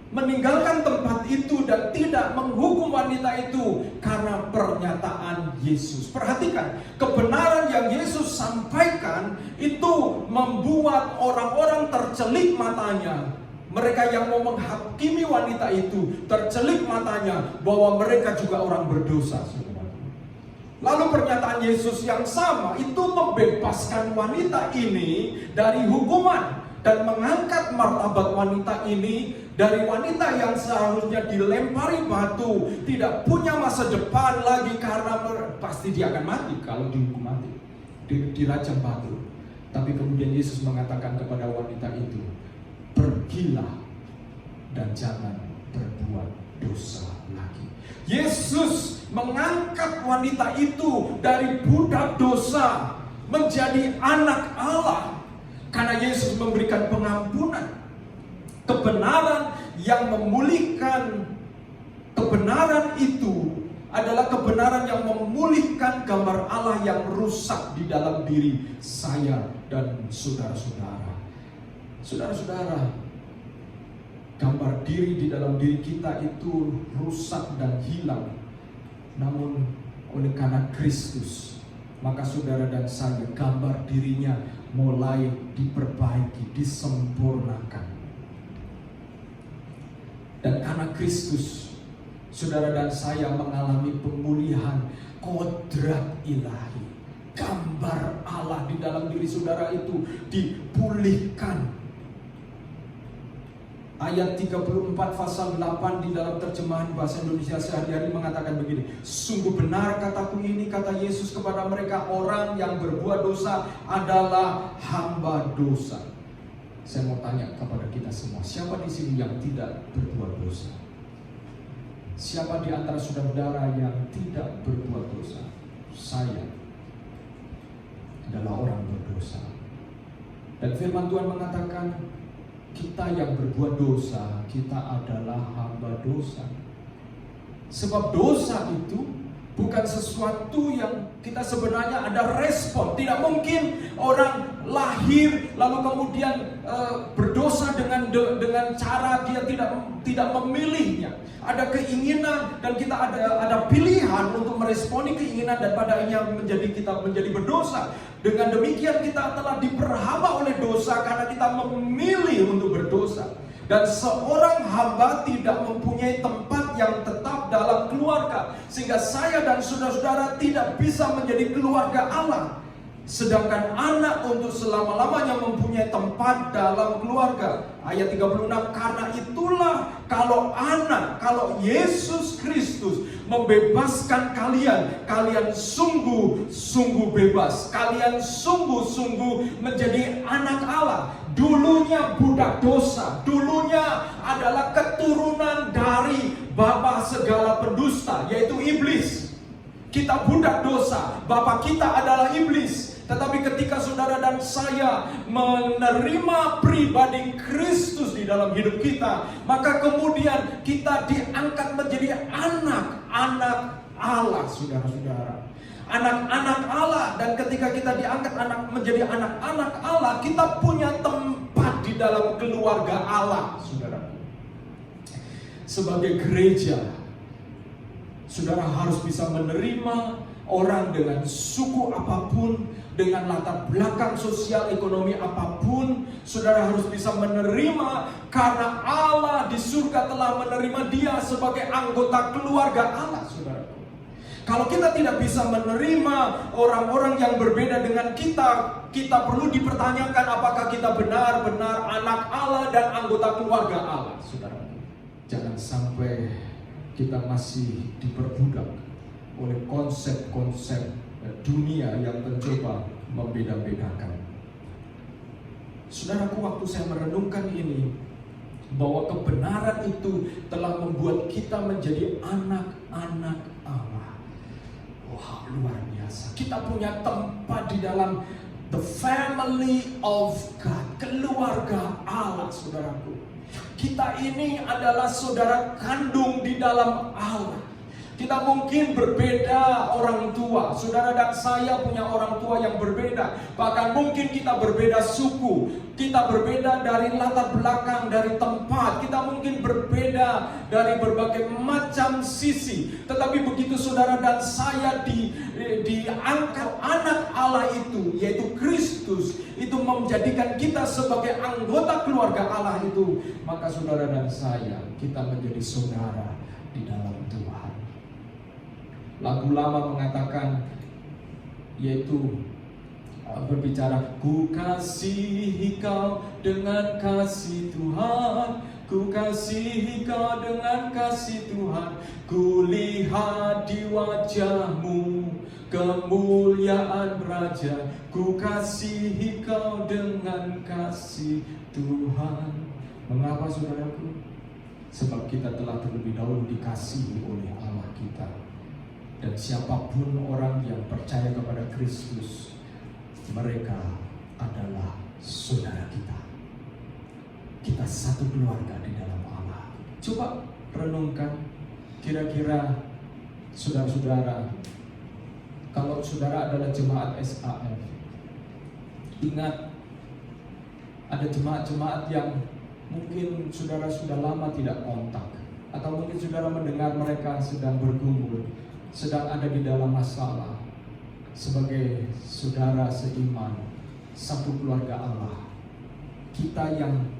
meninggalkan tempat itu dan tidak menghukum wanita itu karena pernyataan Yesus. Perhatikan, kebenaran yang Yesus sampaikan itu membuat orang-orang tercelik matanya. Mereka yang mau menghakimi wanita itu tercelik matanya bahwa mereka juga orang berdosa. Lalu pernyataan Yesus yang sama itu membebaskan wanita ini dari hukuman dan mengangkat martabat wanita ini dari wanita yang seharusnya dilempari batu, tidak punya masa depan lagi karena pasti dia akan mati kalau dihukum mati, dirajam batu. Tapi kemudian Yesus mengatakan kepada wanita itu, pergilah dan jangan berbuat dosa lagi. Yesus mengangkat wanita itu dari budak dosa menjadi anak Allah, karena Yesus memberikan pengampunan, kebenaran yang memulihkan. Kebenaran itu adalah kebenaran yang memulihkan gambar Allah yang rusak di dalam diri saya dan saudara-saudara. Saudara-saudara, gambar diri di dalam diri kita itu rusak dan hilang. Namun oleh karena Kristus, maka saudara dan saya, gambar dirinya mulai diperbaiki, disempurnakan. Dan karena Kristus, saudara dan saya mengalami pemulihan kodrat ilahi. Gambar Allah di dalam diri saudara itu dipulihkan. Ayat 34 pasal 8 di dalam terjemahan bahasa Indonesia sehari-hari mengatakan begini: sungguh benar kataku ini, kata Yesus kepada mereka, orang yang berbuat dosa adalah hamba dosa. Saya mau tanya kepada kita semua, siapa di sini yang tidak berbuat dosa? Siapa di antara saudara-saudara yang tidak berbuat dosa? Saya adalah orang berdosa. Dan firman Tuhan mengatakan, kita yang berbuat dosa, kita adalah hamba dosa. Sebab dosa itu bukan sesuatu yang kita sebenarnya ada respon. Tidak mungkin orang lahir lalu kemudian berdosa dengan cara dia tidak memilihnya. Ada keinginan dan kita ada pilihan untuk meresponi keinginan dan pada akhirnya kita menjadi berdosa. Dengan demikian kita telah diperhamba oleh dosa karena kita memilih untuk berdosa. Dan seorang hamba tidak mempunyai tempat yang tetap dalam keluarga, sehingga saya dan saudara-saudara tidak bisa menjadi keluarga Allah. Sedangkan anak untuk selama-lamanya mempunyai tempat dalam keluarga. Ayat 36, karena itulah kalau Yesus Kristus membebaskan kalian, kalian sungguh-sungguh bebas. Kalian sungguh-sungguh menjadi anak Allah. Dulunya budak dosa, dulunya adalah keturunan dari bapa segala pendusta, yaitu iblis. Kita budak dosa, bapa kita adalah iblis. Tetapi ketika saudara dan saya menerima pribadi Kristus di dalam hidup kita, maka kemudian kita diangkat menjadi anak-anak Allah, saudara-saudara. Anak-anak Allah, dan ketika kita diangkat menjadi anak-anak Allah, kita punya tempat di dalam keluarga Allah, saudara. Sebagai gereja, saudara harus bisa menerima orang dengan suku apapun, dengan latar belakang sosial ekonomi apapun. Saudara harus bisa menerima karena Allah di surga telah menerima dia sebagai anggota keluarga Allah, saudara. Kalau kita tidak bisa menerima orang-orang yang berbeda dengan kita, kita perlu dipertanyakan apakah kita benar-benar anak Allah dan anggota keluarga Allah, saudara. Jangan sampai kita masih diperbudak oleh konsep-konsep dunia yang mencoba membeda-bedakan. Saudaraku, waktu saya merenungkan ini, bahwa kebenaran itu telah membuat kita menjadi anak-anak Allah. Wah, luar biasa. Kita punya tempat di dalam the family of God, keluarga Allah, saudaraku. Kita ini adalah saudara kandung di dalam Allah. Kita mungkin berbeda orang tua. Saudara dan saya punya orang tua yang berbeda. Bahkan mungkin kita berbeda suku. Kita berbeda dari latar belakang, dari tempat. Kita mungkin berbeda dari berbagai macam sisi. Tetapi begitu saudara dan saya diangkat anak Allah itu, yaitu Kristus, itu menjadikan kita sebagai anggota keluarga Allah itu, maka saudara dan saya, kita menjadi saudara di dalam Tuhan. Lagu lama mengatakan, yaitu berbicara, ku kasihi kau dengan kasih Tuhan, ku kasihi kau dengan kasih Tuhan, ku lihat di wajahmu kemuliaan Raja, ku kasihi kau dengan kasih Tuhan. Mengapa saudaraku? Sebab kita telah terlebih dahulu dikasihi oleh Allah kita. Dan siapapun orang yang percaya kepada Kristus, mereka adalah saudara kita. Kita satu keluarga di dalam Allah. Coba renungkan, kira-kira saudara-saudara, kalau saudara adalah jemaat SAF, ingat ada jemaat-jemaat yang mungkin saudara sudah lama tidak kontak, atau mungkin saudara mendengar mereka sedang bergumul, sedang ada di dalam masalah. Sebagai saudara seiman, satu keluarga Allah, kita yang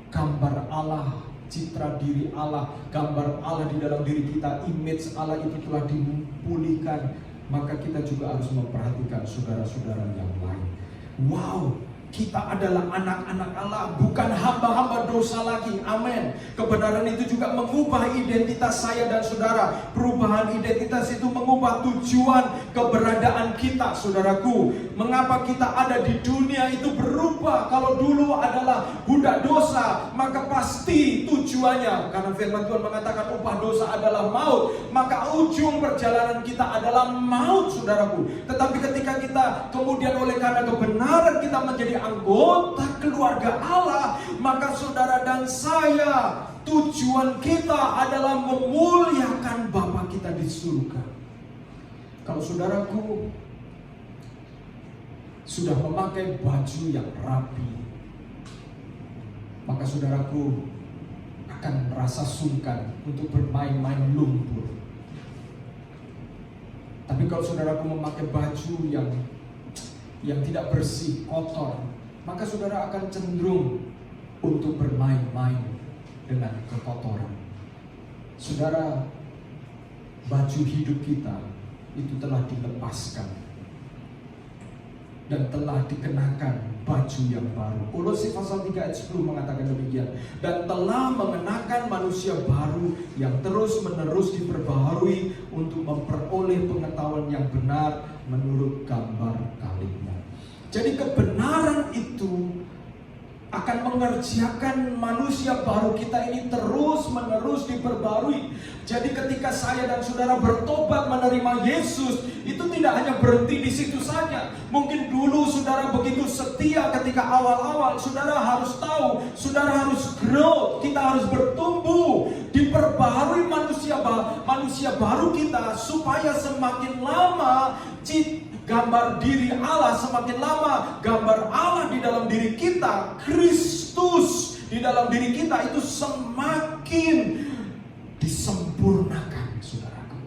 gambar Allah, citra diri Allah, gambar Allah di dalam diri kita, image Allah itu telah dipulihkan, maka kita juga harus memperhatikan saudara-saudara yang lain. Wow, kita adalah anak-anak Allah, bukan hamba-hamba dosa lagi. Amin. Kebenaran itu juga mengubah identitas saya dan saudara. Perubahan identitas itu mengubah tujuan keberadaan kita, saudaraku. Mengapa kita ada di dunia itu berubah. Kalau dulu adalah budak dosa, maka pasti tujuannya, karena firman Tuhan mengatakan upah dosa adalah maut, maka ujung perjalanan kita adalah maut, saudaraku. Tetapi ketika kita kemudian oleh karena kebenaran kita menjadi anggota keluarga Allah, maka saudara dan saya, tujuan kita adalah memuliakan Bapa kita di surga. Kalau saudaraku sudah memakai baju yang rapi, maka saudaraku akan merasa sungkan untuk bermain-main lumpur. Tapi kalau saudaraku memakai baju yang tidak bersih, kotor, maka saudara akan cenderung untuk bermain-main dengan kekotoran. Saudara, baju hidup kita itu telah dilepaskan dan telah dikenakan baju yang baru. Kolose pasal 3 ayat 10 mengatakan demikian. Dan telah mengenakan manusia baru yang terus-menerus diperbaharui untuk memperoleh pengetahuan yang benar menurut gambar kalibnya. Jadi kebenaran itu akan mengerjakan manusia baru kita ini terus-menerus diperbarui. Jadi ketika saya dan saudara bertobat menerima Yesus, itu tidak hanya berhenti di situ saja. Mungkin dulu saudara begitu setia ketika awal-awal, saudara harus tahu, saudara harus grow, kita harus bertumbuh, diperbarui manusia baru kita, supaya semakin lama gambar diri Allah, semakin lama gambar Allah di dalam diri kita, Kristus di dalam diri kita itu semakin disempurnakan, saudaraku.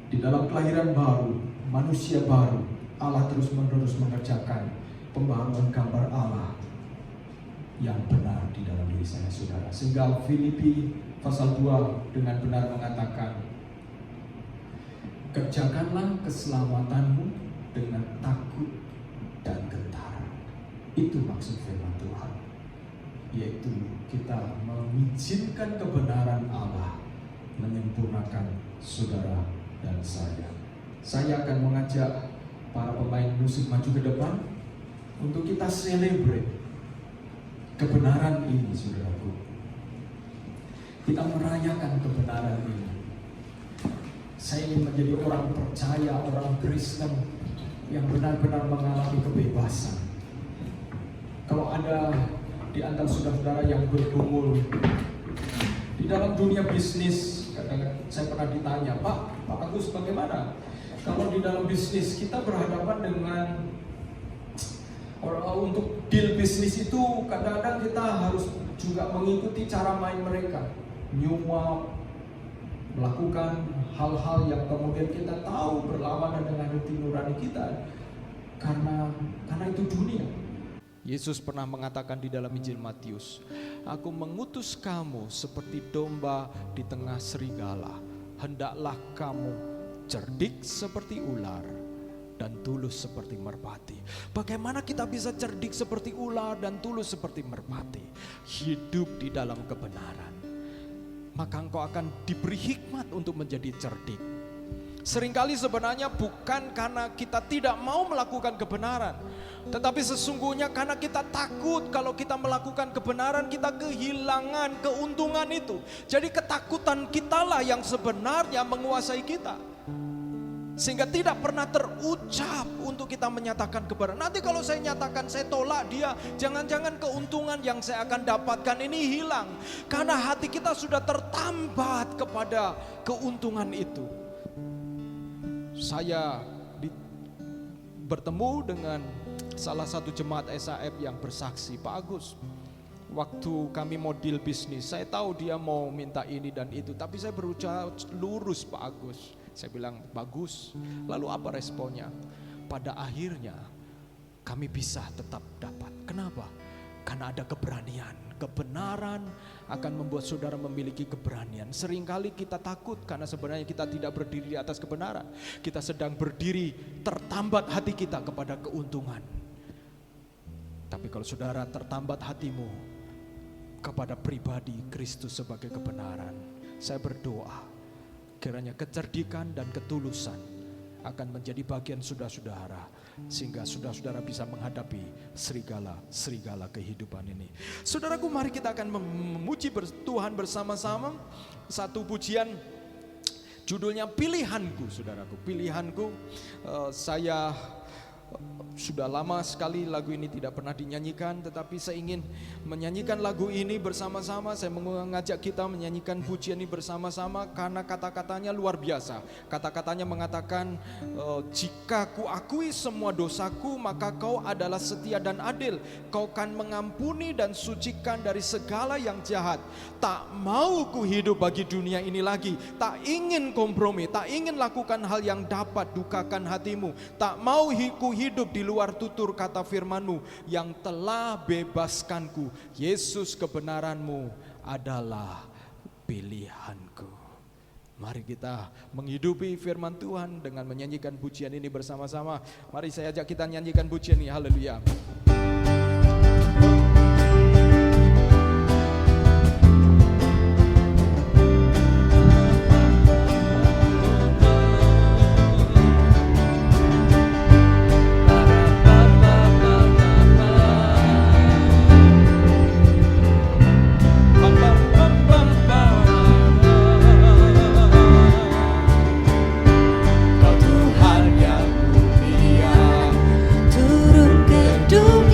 Di dalam kelahiran baru, manusia baru, Allah terus-menerus mengerjakan pembaharuan gambar Allah yang benar di dalam diri saya, saudara. Sehingga Filipi pasal 2 dengan benar mengatakan, kerjakanlah keselamatanmu dengan takut dan gentar. Itu maksud firman Tuhan, yaitu kita mengizinkan kebenaran Allah menyempurnakan saudara dan saya. Saya akan mengajak para pemain musik maju ke depan untuk kita celebrate kebenaran ini, saudaraku. Kita merayakan kebenaran ini. Saya ingin menjadi orang percaya, orang Kristen yang benar-benar mengalami kebebasan. Kalau ada di antara saudara-saudara yang bergumul di dalam dunia bisnis, kadang saya pernah ditanya, Pak Agus bagaimana? Kalau di dalam bisnis kita berhadapan dengan orang, untuk deal bisnis itu kadang-kadang kita harus juga mengikuti cara main mereka, nyuap, melakukan hal-hal yang kemudian kita tahu berlawanan dengan hati nurani kita, karena itu dunia. Yesus pernah mengatakan di dalam Injil Matius, aku mengutus kamu seperti domba di tengah serigala. Hendaklah kamu cerdik seperti ular dan tulus seperti merpati. Bagaimana kita bisa cerdik seperti ular dan tulus seperti merpati? Hidup di dalam kebenaran. Maka engkau akan diberi hikmat untuk menjadi cerdik. Seringkali sebenarnya bukan karena kita tidak mau melakukan kebenaran, tetapi sesungguhnya karena kita takut kalau kita melakukan kebenaran kita kehilangan keuntungan itu. Jadi ketakutan kitalah yang sebenarnya menguasai kita, sehingga tidak pernah terucap untuk kita menyatakan kebenaran. Nanti kalau saya nyatakan saya tolak dia, jangan-jangan keuntungan yang saya akan dapatkan ini hilang. Karena hati kita sudah tertambat kepada keuntungan itu. Saya bertemu dengan salah satu jemaat SAF yang bersaksi, Pak Agus, waktu kami mau deal bisnis, saya tahu dia mau minta ini dan itu, tapi saya berusaha lurus, Pak Agus. Saya bilang bagus, lalu apa responnya? Pada akhirnya kami bisa tetap dapat. Kenapa? Karena ada keberanian. Kebenaran akan membuat saudara memiliki keberanian. Seringkali kita takut karena sebenarnya kita tidak berdiri di atas kebenaran. Kita sedang berdiri, tertambat hati kita kepada keuntungan. Tapi kalau saudara tertambat hatimu kepada pribadi Kristus sebagai kebenaran, saya berdoa kiranya kecerdikan dan ketulusan akan menjadi bagian saudara-saudara, sehingga saudara-saudara bisa menghadapi serigala kehidupan ini. Saudaraku, mari kita akan memuji Tuhan bersama-sama. Satu pujian judulnya Pilihanku. Saudaraku, pilihanku. Saya sudah lama sekali lagu ini tidak pernah dinyanyikan, tetapi saya ingin menyanyikan lagu ini bersama-sama. Saya mengajak kita menyanyikan pujian ini bersama-sama karena kata-katanya luar biasa. Kata-katanya mengatakan, jika ku akui semua dosaku, maka kau adalah setia dan adil. Kau kan mengampuni dan sucikan dari segala yang jahat. Tak mau ku hidup bagi dunia ini lagi. Tak ingin kompromi, tak ingin lakukan hal yang dapat dukakan hatimu. Tak mau ku hidup di luar tutur kata firman-Mu yang telah bebaskanku. Yesus, kebenaran-Mu adalah pilihanku. Mari kita menghidupi firman Tuhan dengan menyanyikan pujian ini bersama-sama. Mari saya ajak kita nyanyikan pujian ini. Haleluya. Turun ke dunia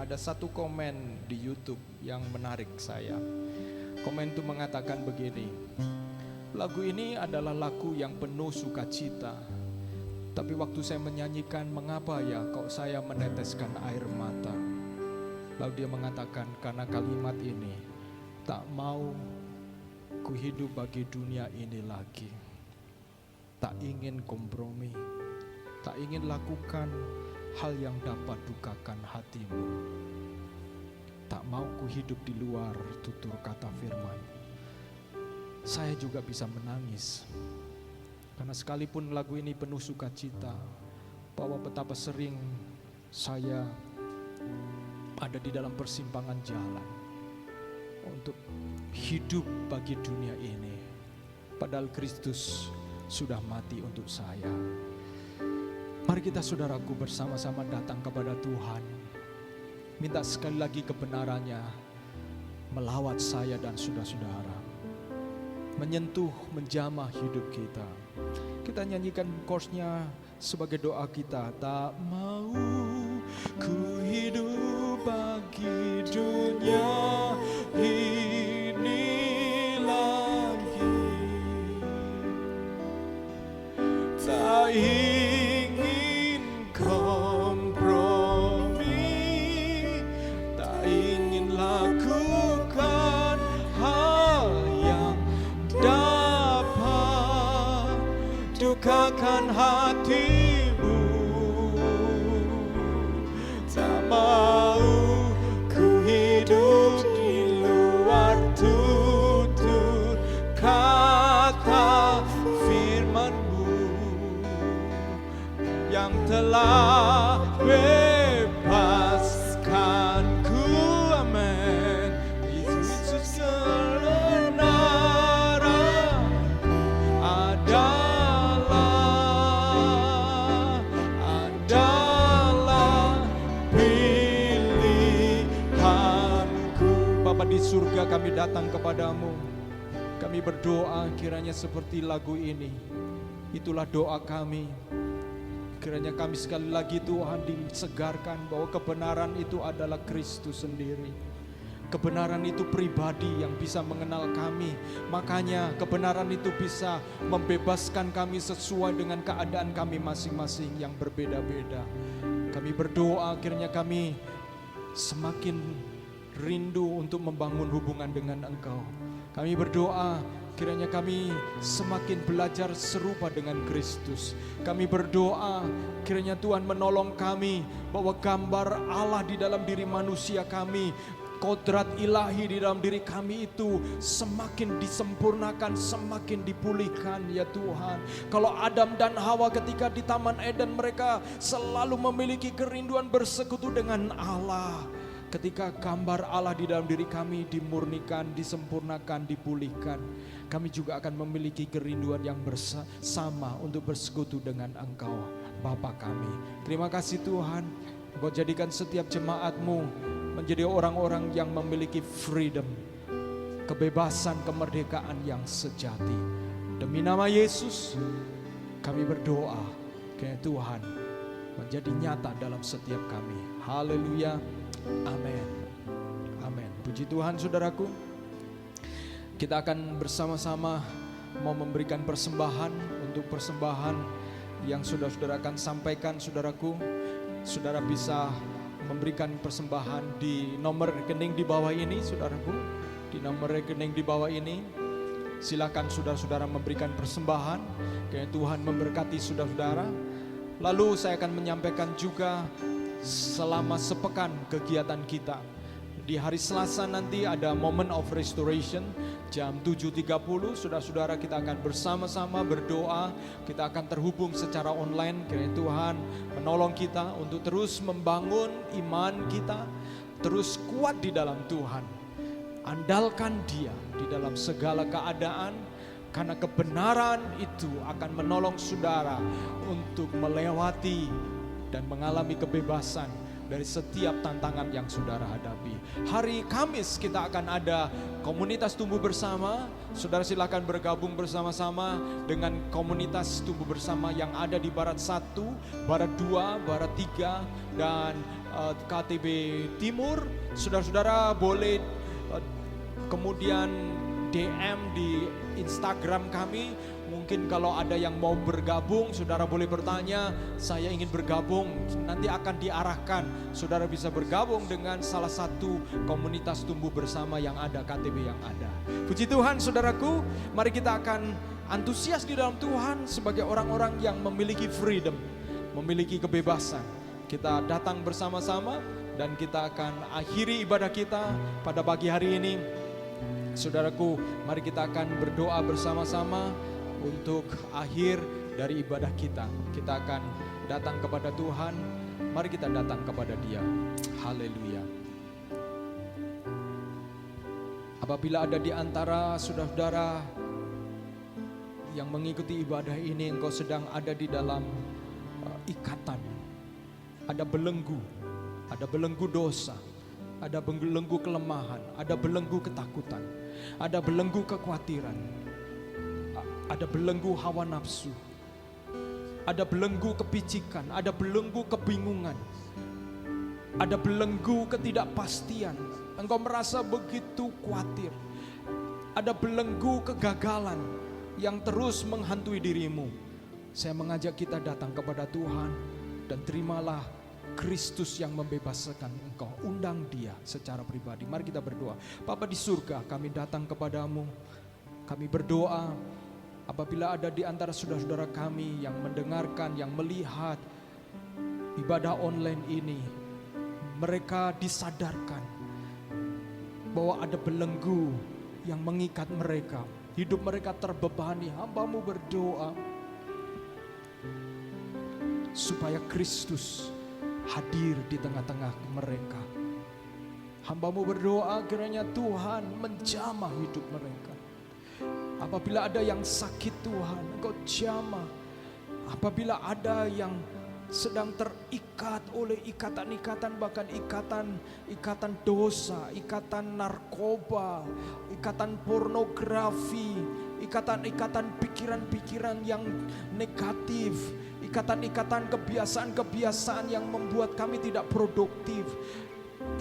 ada satu komen di YouTube yang menarik saya. Komen itu mengatakan begini, lagu ini adalah lagu yang penuh sukacita, tapi waktu saya menyanyikan, mengapa ya kok saya meneteskan air mata? Lalu dia mengatakan, karena kalimat ini, tak mau ku hidup bagi dunia ini lagi. Tak ingin kompromi, tak ingin lakukan hal yang dapat dukakan hatimu. Tak mau ku hidup di luar tutur kata firman. Saya juga bisa menangis, karena sekalipun lagu ini penuh sukacita, bahwa betapa sering saya ada di dalam persimpangan jalan untuk hidup bagi dunia ini, padahal Kristus sudah mati untuk saya. Mari kita saudaraku bersama-sama datang kepada Tuhan, minta sekali lagi kebenarannya melawat saya dan saudara-saudara, menyentuh, menjamah hidup kita. Kita nyanyikan chorusnya sebagai doa kita. Tak mau ku hidup bagi dunia ini lagi, tak ingin kompromi, tak ingin lakukan hal yang dapat dukakan hatimu. Tak mau ku hidup di luar tutur kata firman-Mu yang telah bebaskanku. Amin. Yesus kebenaran adalah pilihanku. Bapa di surga, kami datang kepadamu. Kami berdoa kiranya seperti lagu ini. Itulah doa kami. Kiranya kami sekali lagi Tuhan disegarkan bahwa kebenaran itu adalah Kristus sendiri. Kebenaran itu pribadi yang bisa mengenal kami. Makanya kebenaran itu bisa membebaskan kami sesuai dengan keadaan kami masing-masing yang berbeda-beda. Kami berdoa kiranya kami semakin rindu untuk membangun hubungan dengan Engkau. Kami berdoa kiranya kami semakin belajar serupa dengan Kristus. Kami berdoa kiranya Tuhan menolong kami bahwa gambar Allah di dalam diri manusia kami, kodrat ilahi di dalam diri kami itu semakin disempurnakan, semakin dipulihkan ya Tuhan. Kalau Adam dan Hawa ketika di Taman Eden, mereka selalu memiliki kerinduan bersekutu dengan Allah. Ketika gambar Allah di dalam diri kami dimurnikan, disempurnakan, dipulihkan, kami juga akan memiliki kerinduan yang bersama untuk bersekutu dengan Engkau, Bapa kami. Terima kasih Tuhan, Engkau jadikan setiap jemaat-Mu menjadi orang-orang yang memiliki freedom, kebebasan, kemerdekaan yang sejati. Demi nama Yesus, kami berdoa, kiranya Tuhan menjadi nyata dalam setiap kami. Haleluya. Amin. Amin. Puji Tuhan saudaraku. Kita akan bersama-sama mau memberikan persembahan. Untuk persembahan yang saudara-saudara akan sampaikan saudaraku, saudara bisa memberikan persembahan di nomor rekening di bawah ini saudaraku. Di nomor rekening di bawah ini, silakan saudara-saudara memberikan persembahan. Kiranya Tuhan memberkati saudara-saudara. Lalu saya akan menyampaikan juga selama sepekan kegiatan kita. Di hari Selasa nanti ada Moment of Restoration jam 7.30. Saudara-saudara kita akan bersama-sama berdoa. Kita akan terhubung secara online. Kiranya Tuhan menolong kita untuk terus membangun iman kita, terus kuat di dalam Tuhan. Andalkan Dia di dalam segala keadaan, karena kebenaran itu akan menolong saudara untuk melewati dan mengalami kebebasan dari setiap tantangan yang saudara hadapi. Hari Kamis kita akan ada komunitas tumbuh bersama. Saudara silakan bergabung bersama-sama dengan komunitas tumbuh bersama yang ada di Barat 1, Barat 2, Barat 3, dan KTB Timur, saudara-saudara boleh kemudian DM di Instagram kami. Mungkin kalau ada yang mau bergabung, saudara boleh bertanya, saya ingin bergabung. Nanti akan diarahkan, saudara bisa bergabung dengan salah satu komunitas tumbuh bersama yang ada, KTB yang ada. Puji Tuhan saudaraku, mari kita akan antusias di dalam Tuhan sebagai orang-orang yang memiliki freedom, memiliki kebebasan. Kita datang bersama-sama dan kita akan akhiri ibadah kita pada pagi hari ini. Saudaraku, mari kita akan berdoa bersama-sama untuk akhir dari ibadah kita. Kita akan datang kepada Tuhan. Mari kita datang kepada Dia. Haleluya. Apabila ada di antara saudara-saudara yang mengikuti ibadah ini, engkau sedang ada di dalam ikatan. Ada belenggu dosa, ada belenggu kelemahan, ada belenggu ketakutan, ada belenggu kekhawatiran, ada belenggu hawa nafsu, ada belenggu kepicikan, ada belenggu kebingungan, ada belenggu ketidakpastian. Engkau merasa begitu khawatir. Ada belenggu kegagalan yang terus menghantui dirimu. Saya mengajak kita datang kepada Tuhan dan terimalah Kristus yang membebaskan engkau. Undang Dia secara pribadi. Mari kita berdoa. Bapa di surga, kami datang kepadamu. Kami berdoa apabila ada di antara saudara-saudara kami yang mendengarkan, yang melihat ibadah online ini, mereka disadarkan bahwa ada belenggu yang mengikat mereka. Hidup mereka terbebani. Hamba-Mu berdoa supaya Kristus hadir di tengah-tengah mereka. Hamba-Mu berdoa kiranya Tuhan menjamah hidup mereka. Apabila ada yang sakit Tuhan, Engkau jamah. Apabila ada yang sedang terikat oleh ikatan-ikatan, bahkan ikatan dosa, ikatan narkoba, ikatan pornografi, ikatan-ikatan pikiran-pikiran yang negatif, ikatan-ikatan kebiasaan-kebiasaan yang membuat kami tidak produktif,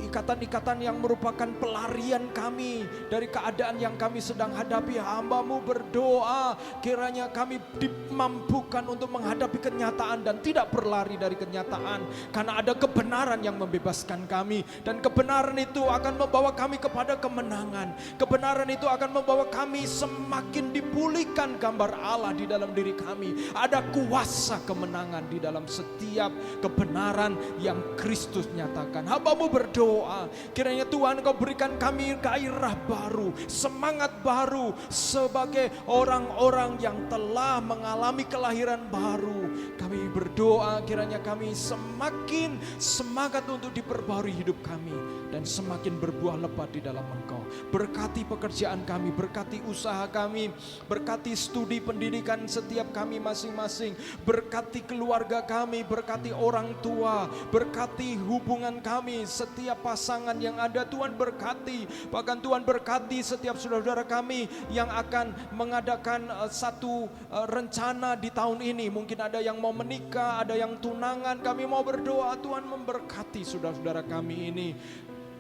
ikatan-ikatan yang merupakan pelarian kami dari keadaan yang kami sedang hadapi. Hamba-Mu berdoa kiranya kami dimampukan untuk menghadapi kenyataan dan tidak berlari dari kenyataan, karena ada kebenaran yang membebaskan kami, dan kebenaran itu akan membawa kami kepada kemenangan. Kebenaran itu akan membawa kami semakin dipulihkan gambar Allah di dalam diri kami. Ada kuasa kemenangan di dalam setiap kebenaran yang Kristus nyatakan. Hamba-Mu berdoa kiranya Tuhan Engkau berikan kami gairah baru, semangat baru sebagai orang-orang yang telah mengalami kelahiran baru. Kami berdoa kiranya kami semakin semangat untuk diperbarui hidup kami dan semakin berbuah lebat di dalam Engkau. Berkati pekerjaan kami, berkati usaha kami, berkati studi pendidikan setiap kami masing-masing, berkati keluarga kami, berkati orang tua, berkati hubungan kami, setiap pasangan yang ada Tuhan berkati. Bahkan Tuhan berkati setiap saudara-saudara kami yang akan mengadakan satu rencana di tahun ini. Mungkin ada yang mau menikah, ada yang tunangan. Kami mau berdoa Tuhan memberkati saudara-saudara kami ini,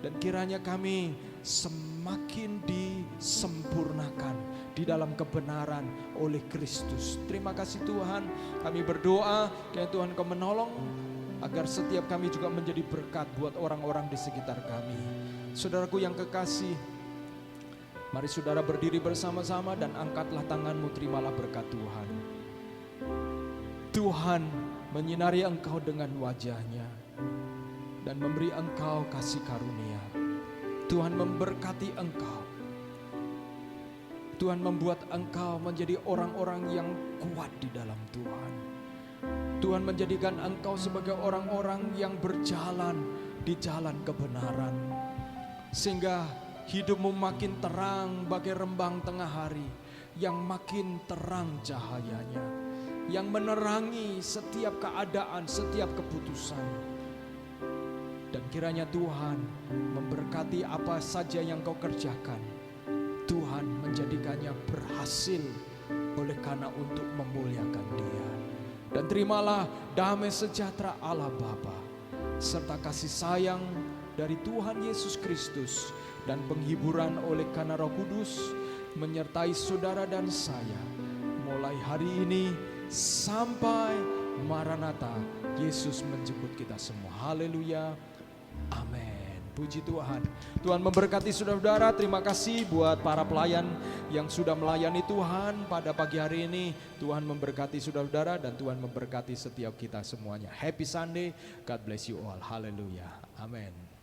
dan kiranya kami semakin disempurnakan di dalam kebenaran oleh Kristus. Terima kasih Tuhan. Kami berdoa kiranya Tuhan Kau menolong agar setiap kami juga menjadi berkat buat orang-orang di sekitar kami. Saudaraku yang kekasih, mari saudara berdiri bersama-sama dan angkatlah tanganmu, terimalah berkat Tuhan. Tuhan menyinari engkau dengan wajah-Nya dan memberi engkau kasih karunia. Tuhan memberkati engkau. Tuhan membuat engkau menjadi orang-orang yang kuat di dalam Tuhan. Tuhan menjadikan engkau sebagai orang-orang yang berjalan di jalan kebenaran, sehingga hidupmu makin terang bagai rembang tengah hari yang makin terang cahayanya, yang menerangi setiap keadaan, setiap keputusan. Dan kiranya Tuhan memberkati apa saja yang kau kerjakan. Tuhan menjadikannya berhasil oleh karena untuk memuliakan Dia. Dan terimalah damai sejahtera Allah Bapa, serta kasih sayang dari Tuhan Yesus Kristus dan penghiburan oleh karena Roh Kudus menyertai saudara dan saya mulai hari ini sampai Maranatha, Yesus menjemput kita semua. Haleluya, amin. Puji Tuhan. Tuhan memberkati saudara-saudara. Terima kasih buat para pelayan yang sudah melayani Tuhan pada pagi hari ini. Tuhan memberkati saudara-saudara dan Tuhan memberkati setiap kita semuanya. Happy Sunday. God bless you all. Haleluya. Amin.